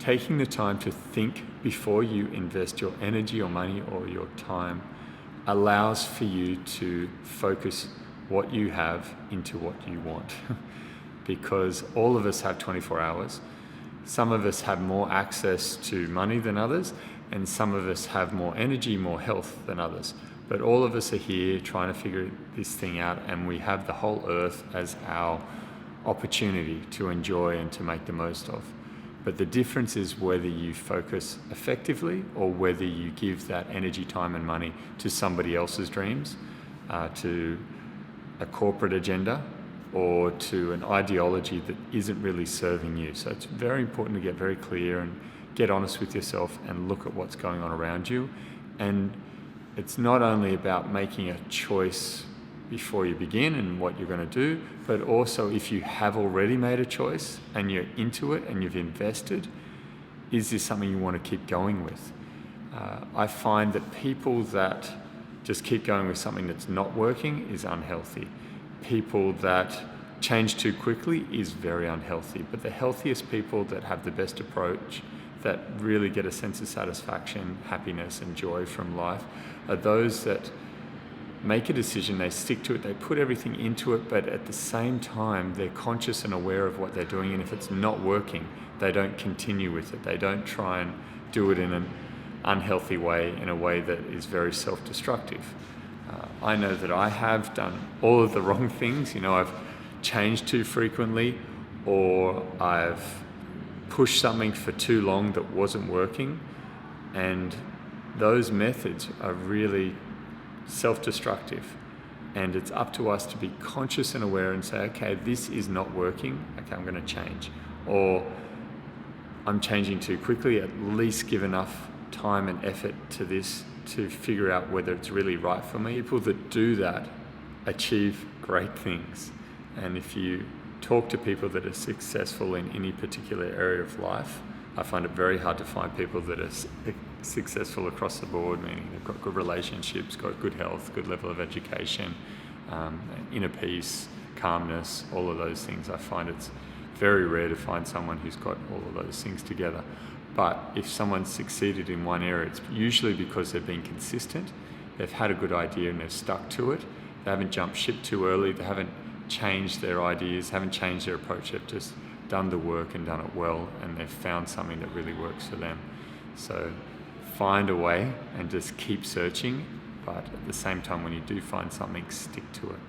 taking the time to think before you invest your energy or money or your time allows for you to focus what you have into what you want. Because all of us have 24 hours. Some of us have more access to money than others, and some of us have more energy, more health than others. But all of us are here trying to figure this thing out, and we have the whole earth as our opportunity to enjoy and to make the most of. But the difference is whether you focus effectively or whether you give that energy, time and money to somebody else's dreams, to a corporate agenda, or to an ideology that isn't really serving you. So it's very important to get very clear and get honest with yourself and look at what's going on around you. And it's not only about making a choice before you begin and what you're going to do, but also if you have already made a choice and you're into it and you've invested, is this something you want to keep going with? I find that people that just keep going with something that's not working is unhealthy. People that change too quickly is very unhealthy. But the healthiest people that have the best approach, that really get a sense of satisfaction, happiness and joy from life, are those that make a decision, they stick to it, they put everything into it, but at the same time they're conscious and aware of what they're doing, and if it's not working, they don't continue with it. They don't try and do it in an unhealthy way, in a way that is very self-destructive. I know that I have done all of the wrong things. I've changed too frequently, or I've pushed something for too long that wasn't working, and those methods are really self-destructive. And it's up to us to be conscious and aware and say, okay, this is not working, okay, I'm going to change. Or I'm changing too quickly, at least give enough time and effort to this to figure out whether it's really right for me. People that do that achieve great things. And if you talk to people that are successful in any particular area of life, I find it very hard to find people that are successful across the board, meaning they've got good relationships, got good health, good level of education, inner peace, calmness, all of those things. I find it's very rare to find someone who's got all of those things together. But if someone's succeeded in one area, it's usually because they've been consistent, they've had a good idea and they've stuck to it, they haven't jumped ship too early, they haven't changed their ideas, haven't changed their approach, they've just done the work and done it well, and they've found something that really works for them. So find a way and just keep searching, but at the same time, when you do find something, stick to it.